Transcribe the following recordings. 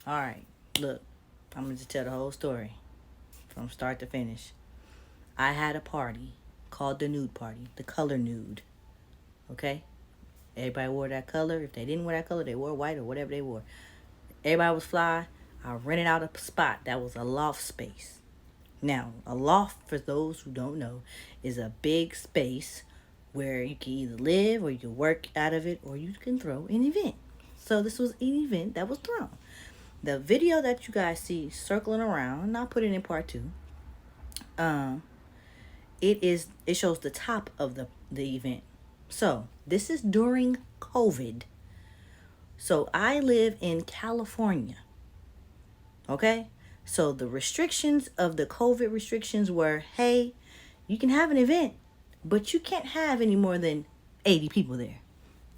All right, look, I'm going to just tell the whole story from start to finish. I had a party called the Nude Party, the color nude. Okay? Everybody wore that color. If they didn't wear that color, they wore white or whatever they wore. Everybody was fly. I rented out a spot that was a loft space. Now, a loft, for those who don't know, is a big space where you can either live or you can work out of it or you can throw an event. So this was an event that was thrown. The video that you guys see circling around, and I'll put it in part two. Um, it shows the top of the event. So this is during COVID. So I live in California. Okay? So the restrictions of the COVID restrictions were, hey, you can have an event, but you can't have any more than 80 people there.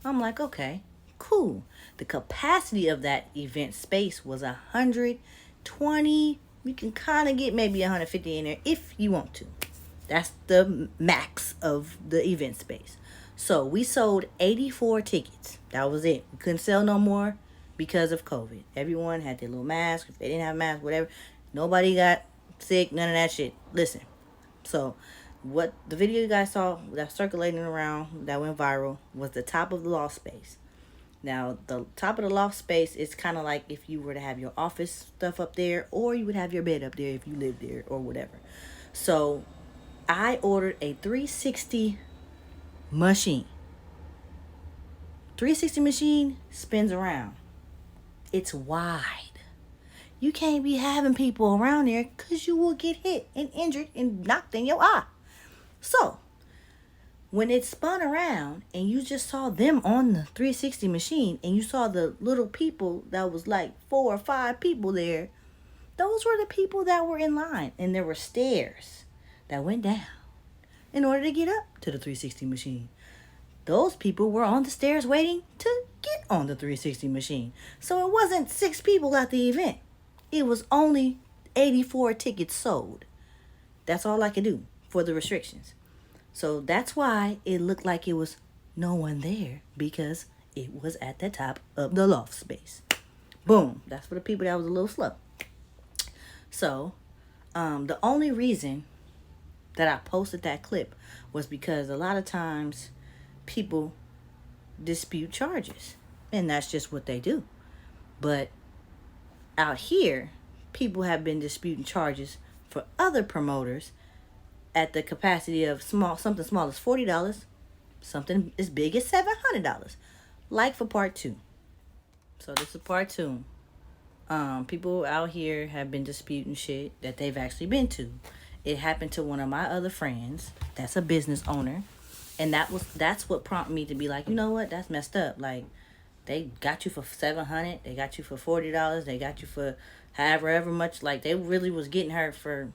I'm like, okay, cool. The capacity of that event space was 120. You can kind of get maybe 150 in there if you want to. That's the max of the event space. So we sold 84 tickets. That was it. We couldn't sell no more because of COVID. Everyone had their little mask. If they didn't have a mask, whatever. Nobody got sick, none of that shit. Listen. So what the video you guys saw that circulating around that went viral was the top of the loft space. Now, the top of the loft space is kind of like if you were to have your office stuff up there, or you would have your bed up there if you lived there or whatever. So I ordered a 360 machine. 360 machine spins around. It's wide. You can't be having people around there because you will get hit and injured and knocked in your eye. So, when it spun around and you just saw them on the 360 machine and you saw the little people that was like 4 or 5 people there, those were the people that were in line. And there were stairs that went down in order to get up to the 360 machine. Those people were on the stairs waiting to get on the 360 machine. So it wasn't 6 people at the event. It was only 84 tickets sold. That's all I could do for the restrictions. So that's why it looked like it was no one there, because it was at the top of the loft space. Boom. That's for the people that was a little slow. So the only reason that I posted that clip was because a lot of times people dispute charges, and that's just what they do. But out here, people have been disputing charges for other promoters at the capacity of something small as $40, something as big as $700, like for part 2. So this is part 2. People out here have been disputing shit that they've actually been to. It happened to one of my other friends that's a business owner, and that's what prompted me to be like, you know what, that's messed up. Like, they got you for $700, they got you for $40, they got you for however much. Like, they really was getting her for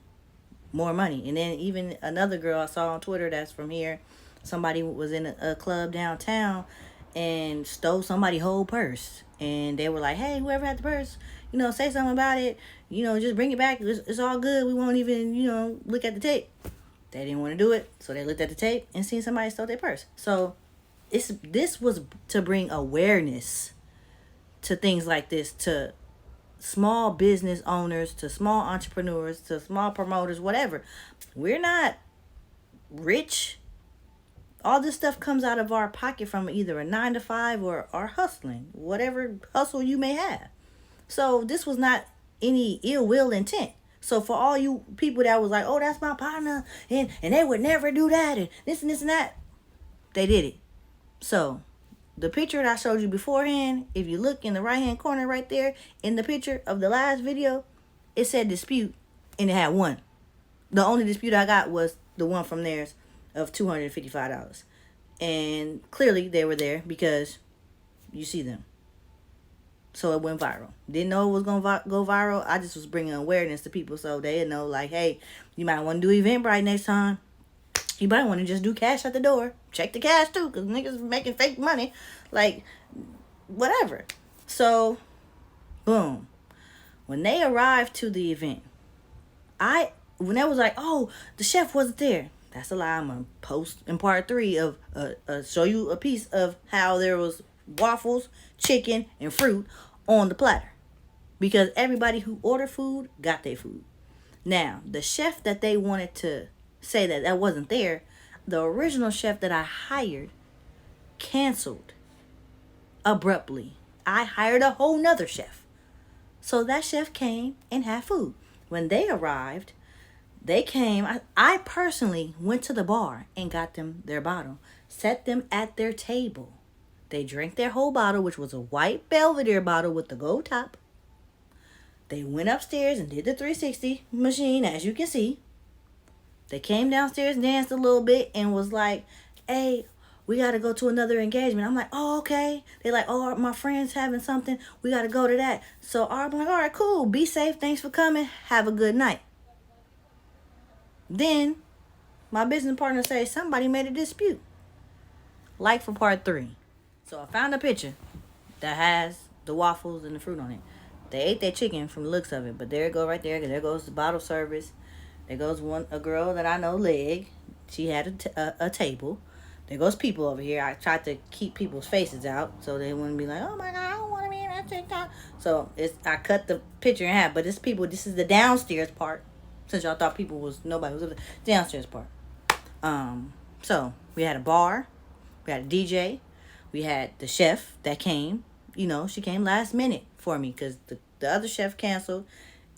more money. And then even another girl I saw on Twitter that's from here, somebody was in a club downtown and stole somebody's whole purse. And they were like, hey, whoever had the purse, say something about it. Just bring it back. It's all good. We won't even, look at the tape. They didn't want to do it. So they looked at the tape and seen somebody stole their purse. So this was to bring awareness to things like this, to small business owners, to small entrepreneurs, to small promoters, whatever. We're not rich. All this stuff comes out of our pocket from either a 9 to 5 or our hustling, whatever hustle you may have. So this was not any ill will intent. So for all you people that was like, oh, that's my partner, and they would never do that, and this and this and that, they did it. So the picture that I showed you beforehand, if you look in the right hand corner right there, in the picture of the last video, it said dispute, and it had one. The only dispute I got was the one from theirs of $255. And clearly they were there because you see them. So it went viral. Didn't know it was going to go viral. I just was bringing awareness to people so they know, like, hey, you might want to do Eventbrite next time. You might want to just do cash at the door. Check the cash too, because niggas making fake money. Like, whatever. So, boom. When they arrived to the event, when they was like, oh, the chef wasn't there. That's a lie. I'm going to post in part 3 of show you a piece of how there was waffles, chicken, and fruit on the platter. because everybody who ordered food got their food. Now, the chef that they wanted to say that wasn't there, the original chef that I hired canceled abruptly. I hired a whole nother chef. So that chef came and had food. When they arrived, they came. I personally went to the bar and got them their bottle, set them at their table. They drank their whole bottle, which was a white Belvedere bottle with the gold top. They went upstairs and did the 360 machine, as you can see. They came downstairs, danced a little bit, and was like, hey, we got to go to another engagement. I'm like, oh, okay. They're like, oh, my friend's having something. We got to go to that. So I'm like, all right, cool. Be safe. Thanks for coming. Have a good night. Then my business partner says somebody made a dispute. Like for part 3. So I found a picture that has the waffles and the fruit on it. They ate their chicken from the looks of it, but there it go right there. There goes the bottle service. There goes a girl that I know, Leg. She had a table. There goes people over here. I tried to keep people's faces out so they wouldn't be like, oh my God, I don't want to be in that TikTok. So I cut the picture in half, but it's people. This is the downstairs part. Since y'all thought nobody was up there. Downstairs part. So we had a bar. We had a DJ. We had the chef that came. You know, she came last minute for me because the other chef canceled.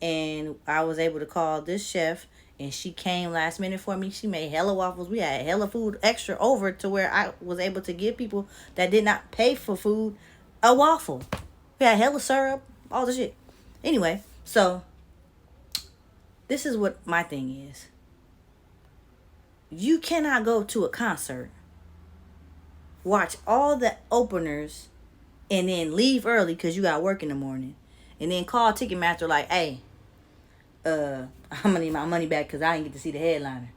And I was able to call this chef. And she came last minute for me. She made hella waffles. We had hella food extra over to where I was able to give people that did not pay for food a waffle. We had hella syrup. All the shit. Anyway, so this is what my thing is. You cannot go to a concert, watch all the openers, and then leave early because you got work in the morning. And then call Ticketmaster like, hey, I'm going to need my money back because I didn't get to see the headliner.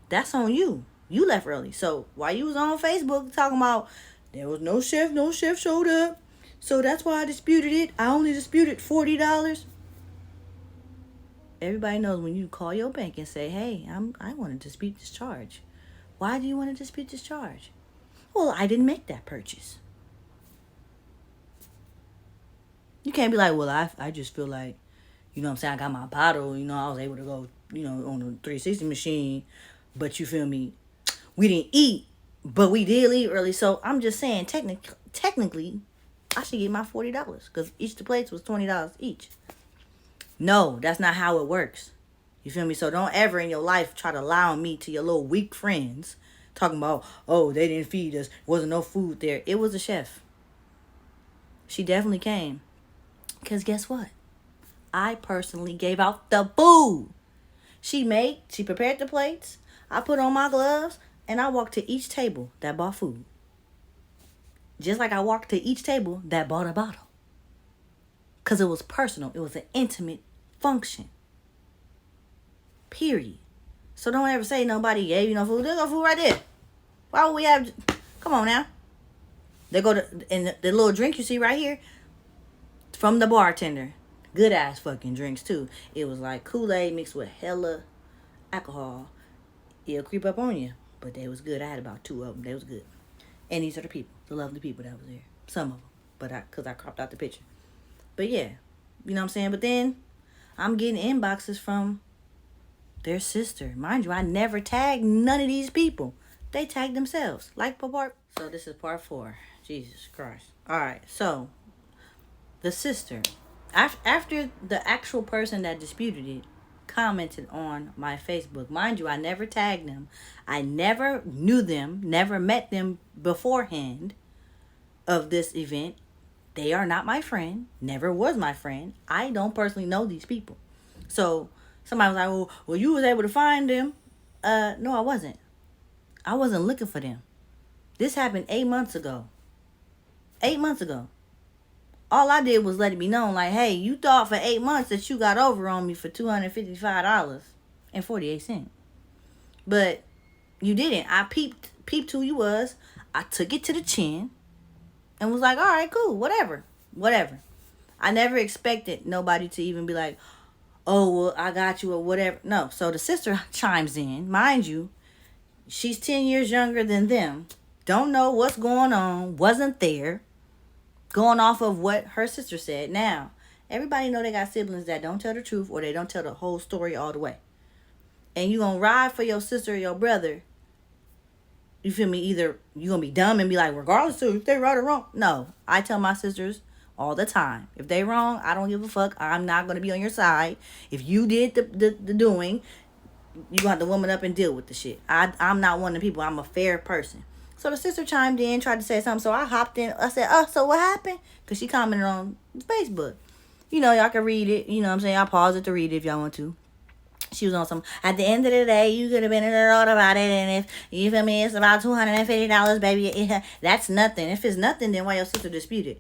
That's on you. You left early. So while you was on Facebook talking about there was no chef showed up. So that's why I disputed it. I only disputed $40. Everybody knows when you call your bank and say, hey, I want to dispute this charge. Why do you want to dispute this charge? Well, I didn't make that purchase. You can't be like, well, I just feel like, you know what I'm saying, I got my bottle, you know, I was able to go, you know, on the 360 machine, but you feel me, we didn't eat, but we did leave early. So I'm just saying, technically, I should get my $40 because each of the plates was $20 each. No, that's not how it works. You feel me? So don't ever in your life try to lie on me to your little weak friends talking about, oh, they didn't feed us. Wasn't no food there. It was a chef. She definitely came. Because guess what? I personally gave out the food. She prepared the plates. I put on my gloves and I walked to each table that bought food. Just like I walked to each table that bought a bottle. Because it was personal. It was an intimate function. Period. So don't ever say nobody gave you no food. There's no food right there. Why would we have... Come on now. They go to... And the little drink you see right here, from the bartender. Good ass fucking drinks too. It was like Kool-Aid mixed with hella alcohol. It'll creep up on you. But they was good. I had about 2 of them. They was good. And these are the people. The lovely people that was there. Some of them. But because I cropped out the picture. But yeah. You know what I'm saying? But then I'm getting inboxes from their sister. Mind you, I never tagged none of these people. They tagged themselves. Like part. So this is part 4. Jesus Christ. Alright. So the sister. After the actual person that disputed it commented on my Facebook. Mind you, I never tagged them. I never knew them. Never met them beforehand of this event. They are not my friend. Never was my friend. I don't personally know these people. So somebody was like, well, you was able to find them. No, I wasn't. I wasn't looking for them. This happened 8 months ago. 8 months ago. All I did was let it be known, like, hey, you thought for 8 months that you got over on me for $255.48. But you didn't. I peeped who you was. I took it to the chin and was like, all right, cool, whatever. I never expected nobody to even be like, oh, well, I got you or whatever. No. So the sister chimes in. Mind you, she's 10 years younger than them. Don't know what's going on. Wasn't there. Going off of what her sister said. Now, Everybody know they got siblings that don't tell the truth or they don't tell the whole story all the way. And you gonna ride for your sister or your brother. You feel me? Either you gonna be dumb and be like, regardless of if they right or wrong. No, I tell my sisters all the time, if they wrong, I don't give a fuck. I'm not gonna be on your side. If you did the doing, you gonna have to woman up and deal with the shit. I'm not one of the people. I'm a fair person. So the sister chimed in, tried to say something. So I hopped in. I said, so what happened? Because she commented on Facebook. You know, y'all can read it. You know what I'm saying? I'll pause it to read it if y'all want to. She was on some, at the end of the day, you could have been in the road about it. And if, you feel me, it's about $250, baby. That's nothing. If it's nothing, then why your sister disputed?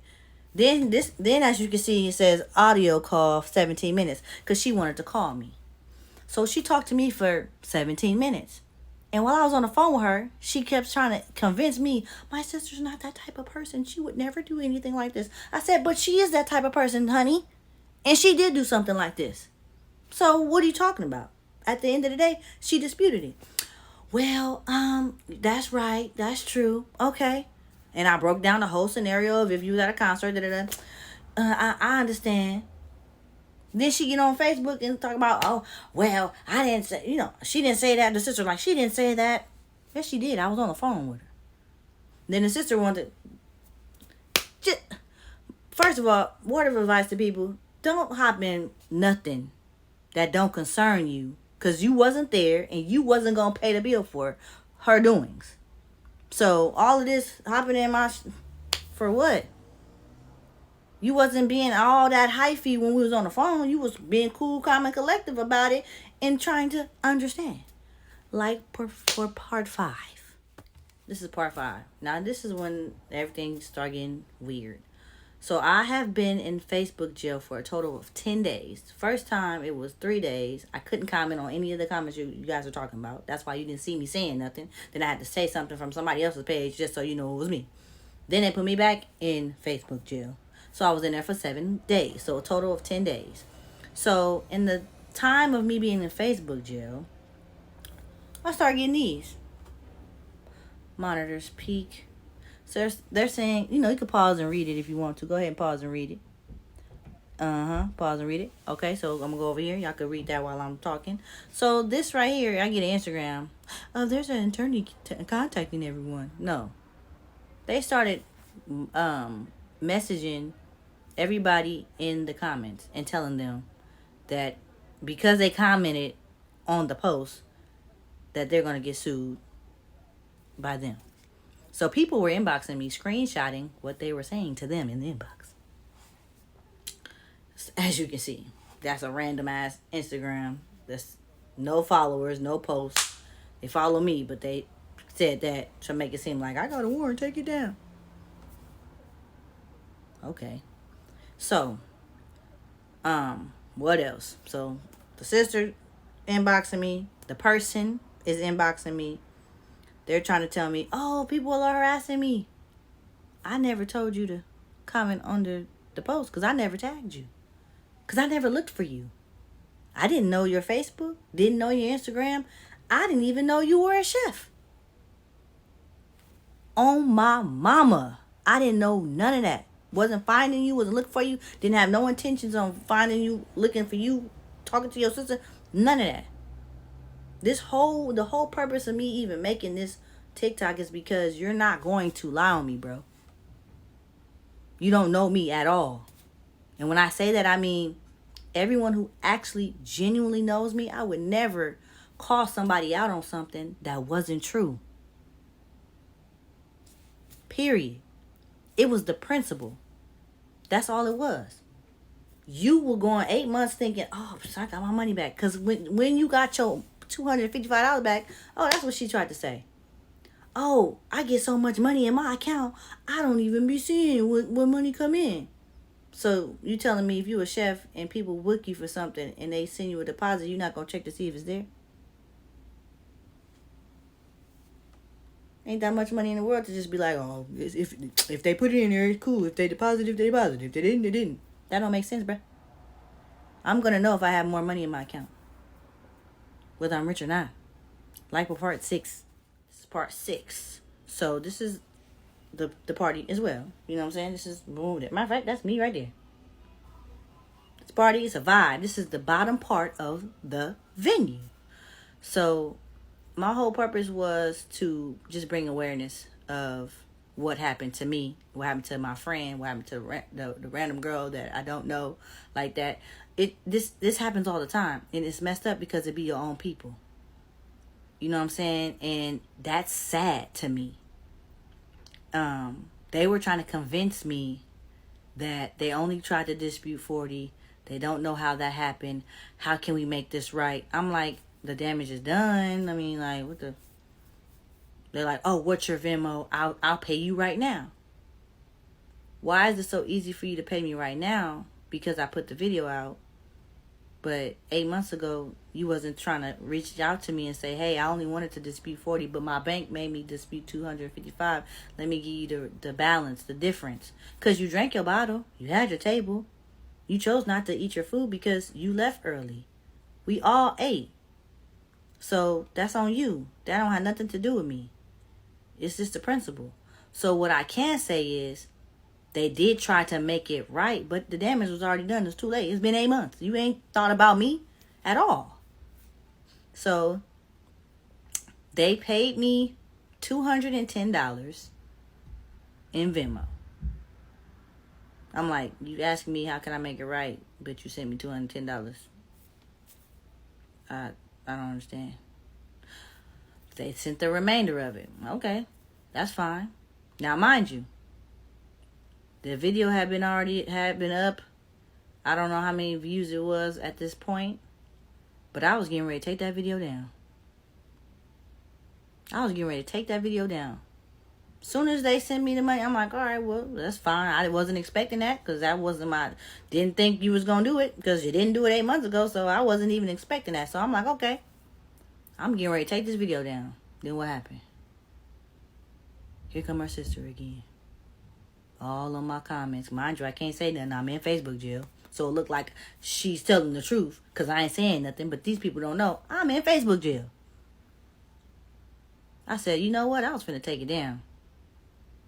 Then as you can see, it says audio call 17 minutes. Because she wanted to call me. So she talked to me for 17 minutes. And while I was on the phone with her, she kept trying to convince me, my sister's not that type of person. She would never do anything like this. I said, but she is that type of person, honey. And she did do something like this. So what are you talking about? At the end of the day, she disputed it. Well, that's right. That's true. Okay. And I broke down the whole scenario of if you was at a concert, I understand. Then she get on Facebook and talk about, oh, well, I didn't say, she didn't say that. The sister like, she didn't say that. Yes, she did. I was on the phone with her. Then the sister wanted, first of all, word of advice to people, don't hop in nothing that don't concern you, because you wasn't there and you wasn't going to pay the bill for her doings. So all of this hopping in for what? You wasn't being all that hyphy when we was on the phone. You was being cool, calm, and collective about it and trying to understand. Like for part 5. This is part 5. Now this is when everything started getting weird. So I have been in Facebook jail for a total of 10 days. First time it was 3 days. I couldn't comment on any of the comments you guys are talking about. That's why you didn't see me saying nothing. Then I had to say something from somebody else's page just so you know it was me. Then they put me back in Facebook jail. So I was in there for 7 days. So a total of 10 days. So in the time of me being in Facebook jail, I started getting these. Monitors peak. So they're saying, you can pause and read it if you want to. Go ahead and pause and read it. Pause and read it. Okay, so I'm going to go over here. Y'all can read that while I'm talking. So this right here, I get an Instagram. There's an attorney contacting everyone. No. They started messaging everybody in the comments and telling them that because they commented on the post, that they're going to get sued by them. So people were inboxing me, screenshotting what they were saying to them in the inbox. As you can see, that's a random ass Instagram. That's no followers, no posts. They follow me, but they said that to make it seem like I got a warrant, take it down. Okay. So, what else? So the sister inboxing me, the person is inboxing me. They're trying to tell me, oh, people are harassing me. I never told you to comment under the post because I never tagged you. Because I never looked for you. I didn't know your Facebook, didn't know your Instagram. I didn't even know you were a chef. On my mama. I didn't know none of that. Wasn't finding you, wasn't looking for you. Didn't have no intentions on finding you, looking for you, talking to your sister. None of that. The whole purpose of me even making this TikTok is because you're not going to lie on me, bro. You don't know me at all. And when I say that, I mean everyone who actually genuinely knows me. I would never call somebody out on something that wasn't true. Period. It was the principle. That's all it was. You were going 8 months thinking, oh, I got my money back. Because when you got your $255 back, oh, that's what she tried to say. Oh, I get so much money in my account, I don't even be seeing when money come in. So you telling me if you a chef and people book you for something and they send you a deposit, you're not going to check to see if it's there? Ain't that much money in the world to just be like, oh, if they put it in there, it's cool. If they deposit, if they deposit. If they didn't, they didn't. That don't make sense, bruh. I'm going to know if I have more money in my account, whether I'm rich or not. Like with part 6. This is part 6. So this is the party as well. You know what I'm saying? This is boom. Matter of fact, that's me right there. party. It's a vibe. This is the bottom part of the venue. So my whole purpose was to just bring awareness of what happened to me, what happened to my friend, what happened to the random girl that I don't know, like that. This happens all the time, and it's messed up because it be your own people. You know what I'm saying? And that's sad to me. They were trying to convince me that they only tried to dispute 40. They don't know how that happened. How can we make this right? I'm like, the damage is done. I mean, like, what the? They're like, oh, what's your Venmo? I'll pay you right now. Why is it so easy for you to pay me right now? Because I put the video out. But 8 months ago, you wasn't trying to reach out to me and say, hey, I only wanted to dispute 40, but my bank made me dispute 255. Let me give you the balance, the difference. Because you drank your bottle. You had your table. You chose not to eat your food because you left early. We all ate. So that's on you. That don't have nothing to do with me. It's just the principle. So what I can say is they did try to make it right, but the damage was already done. It's too late. It's been 8 months. You ain't thought about me at all. So they paid me $210 in Venmo. I'm like, you asking me how can I make it right, but you sent me $210. I don't understand. They sent the remainder of it. Okay, that's fine. Now, mind you, the video had been up. I don't know how many views it was at this point, but I was getting ready to take that video down. Soon as they sent me the money, I'm like, all right, well, that's fine. I wasn't expecting that because that wasn't didn't think you was going to do it because you didn't do it 8 months ago. So I wasn't even expecting that. So I'm like, okay, I'm getting ready to take this video down. Then what happened? Here come her sister again. All on my comments. Mind you, I can't say nothing. I'm in Facebook jail. So it looked like she's telling the truth because I ain't saying nothing. But these people don't know. I'm in Facebook jail. I said, you know what? I was finna take it down.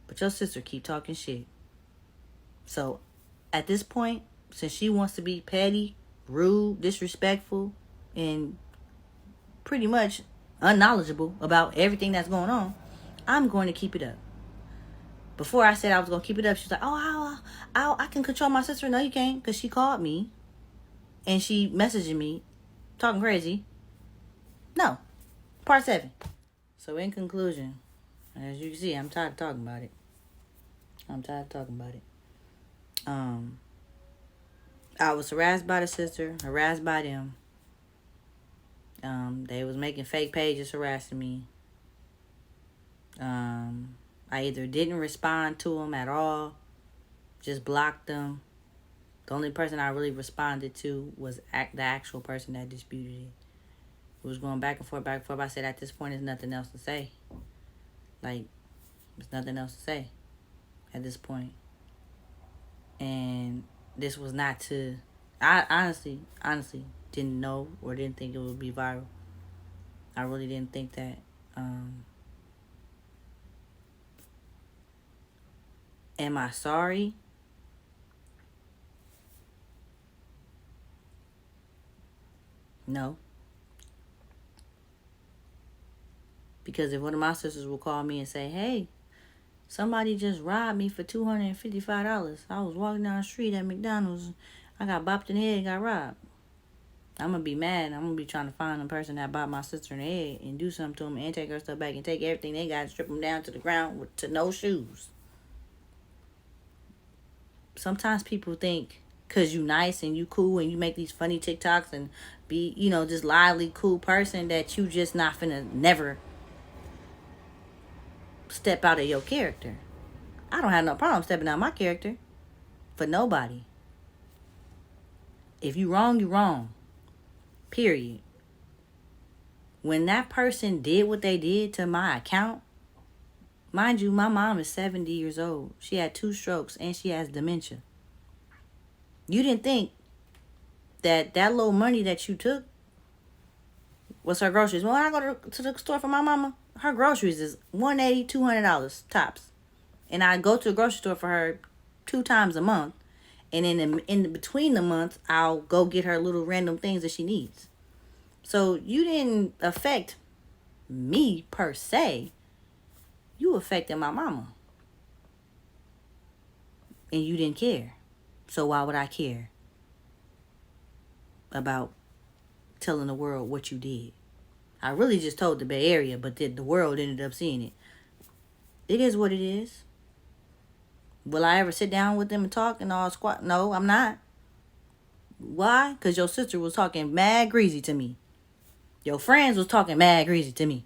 But your sister keep talking shit. So at this point, since she wants to be petty, rude, disrespectful, and pretty much unknowledgeable about everything that's going on, I'm going to keep it up. Before I said I was going to keep it up, she's like, oh, I can control my sister. No, you can't, because she called me and she messaging me talking crazy. No. Part 7. So in conclusion, as you can see, I'm tired of talking about it. I was harassed by the sister, harassed by them. They was making fake pages harassing me. I either didn't respond to them at all, just blocked them. The only person I really responded to was the actual person that disputed it. It was going back and forth. I said, at this point, there's nothing else to say. Like, there's nothing else to say at this point. And this was not to... I honestly didn't know or didn't think it would be viral. I really didn't think that. Am I sorry? No. Because if one of my sisters will call me and say, hey, somebody just robbed me for $255. I was walking down the street at McDonald's. I got bopped in the head and got robbed. I'm going to be mad. I'm going to be trying to find the person that bopped my sister in the head and do something to them and take her stuff back and take everything they got and strip them down to the ground to no shoes. Sometimes people think because you nice and you cool and you make these funny TikToks and be, just lively, cool person that you just not finna never step out of your character. I don't have no problem stepping out of my character for nobody. If you wrong, you wrong. Period. When that person did what they did to my account, mind you, my mom is 70 years old. She had 2 strokes and she has dementia. You didn't think that little money that you took was her groceries. When I go to the store for my mama, her groceries is $180, $200 tops. And I go to the grocery store for her 2 times a month. And in between the months, I'll go get her little random things that she needs. So you didn't affect me per se. You affected my mama. And you didn't care. So why would I care about telling the world what you did? I really just told the Bay Area, but the world ended up seeing it. It is what it is. Will I ever sit down with them and talk and all squat? No, I'm not. Why? Because your sister was talking mad greasy to me. Your friends was talking mad greasy to me.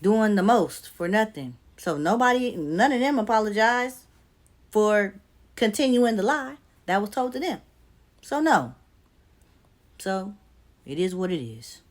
Doing the most for nothing. So none of them apologized for continuing the lie that was told to them. So no. So it is what it is.